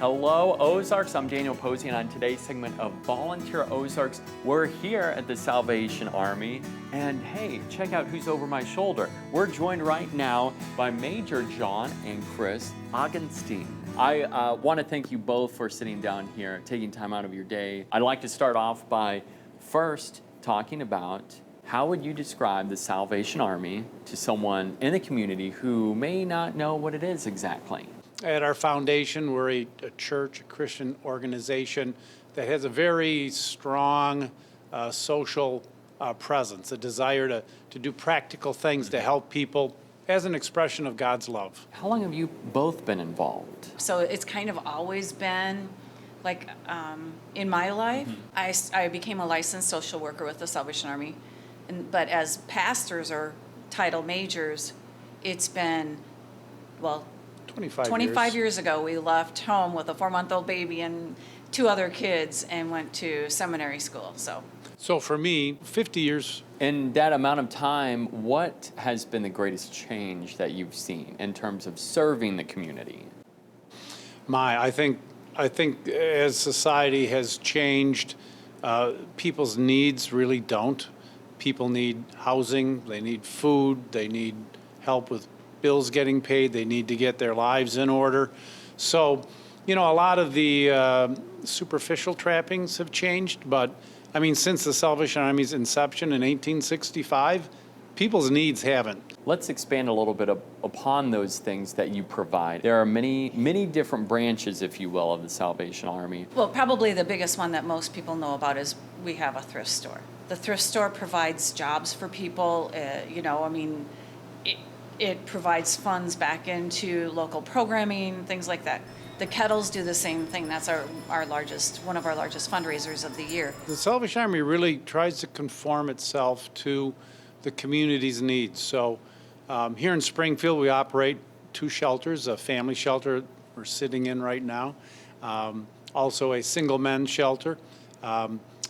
Hello, Ozarks. I'm Daniel Posey, and on today's segment of Volunteer Ozarks, we're here at the Salvation Army. And hey, check out who's over my shoulder. We're joined right now by Major John and Chris Augenstein. I want to thank you both for sitting down here, taking time out of your day. I'd like to start off by first talking about how would you describe the Salvation Army to someone in the community who may not know what it is exactly? At our foundation, we're a church, a Christian organization that has a very strong social presence, a desire to do practical things to help people as an expression of God's love. How long have you both been involved? So it's kind of always been like in my life. I became a licensed social worker with the Salvation Army, but as pastors or title majors, it's been, well, 25 years ago, we left home with a 4-month-old baby and 2 other kids and went to seminary school. So for me, 50 years. In that amount of time, what has been the greatest change that you've seen in terms of serving the community? I think as society has changed, people's needs really don't. People need housing, they need food, they need help with bills getting paid, they need to get their lives in order. So, a lot of the superficial trappings have changed, but I mean, since the Salvation Army's inception in 1865, people's needs haven't. Let's expand a little bit upon those things that you provide. There are many, many different branches, if you will, of the Salvation Army. Well, probably the biggest one that most people know about is we have a thrift store. The thrift store provides jobs for people, it provides funds back into local programming, things like that. The kettles do the same thing. That's one of our largest fundraisers of the year. The Salvation Army really tries to conform itself to the community's needs. So here in Springfield, we operate 2 shelters, a family shelter we're sitting in right now, also a single men's shelter.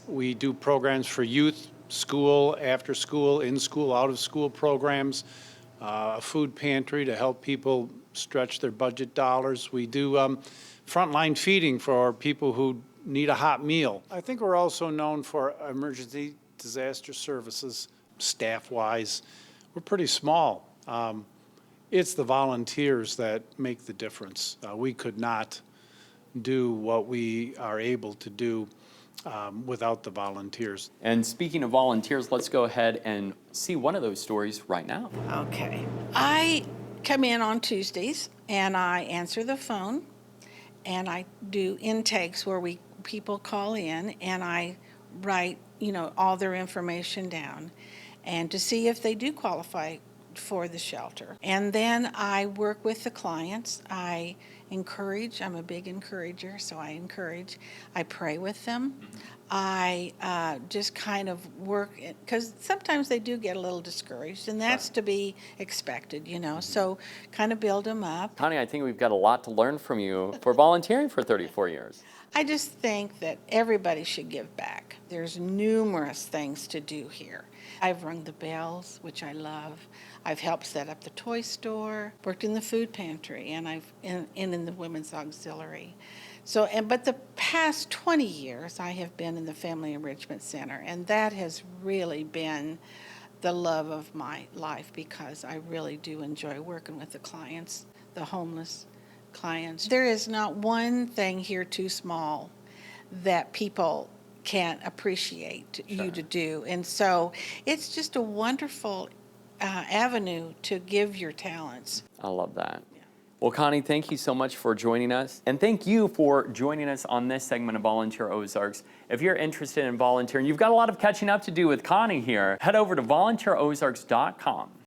We do programs for youth, school, after school, in school, out of school programs, a food pantry to help people stretch their budget dollars. We do frontline feeding for people who need a hot meal. I think we're also known for emergency disaster services, staff-wise. We're pretty small. It's the volunteers that make the difference. We could not do what we are able to do without the volunteers. And speaking of volunteers, let's go ahead and see one of those stories right now. Okay. I come in on Tuesdays and I answer the phone and I do intakes where people call in and I write, all their information down and to see if they do qualify for the shelter. And then I work with the clients. I encourage. I'm a big encourager, so I encourage. I pray with them. I just kind of work, because sometimes they do get a little discouraged, and that's to be expected, so kind of build them up. Connie, I think we've got a lot to learn from you for volunteering for 34 years. I just think that everybody should give back. There's numerous things to do here. I've rung the bells, which I love. I've helped set up the toy store, worked in the food pantry, and I've in the women's auxiliary. But the past 20 years, I have been in the Family Enrichment Center, and that has really been the love of my life because I really do enjoy working with the clients, the homeless clients. There is not one thing here too small that people can't appreciate you to do. And so it's just a wonderful avenue to give your talents. I love that. Yeah. Well, Connie, thank you so much for joining us. And thank you for joining us on this segment of Volunteer Ozarks. If you're interested in volunteering, you've got a lot of catching up to do with Connie here. Head over to volunteerozarks.com.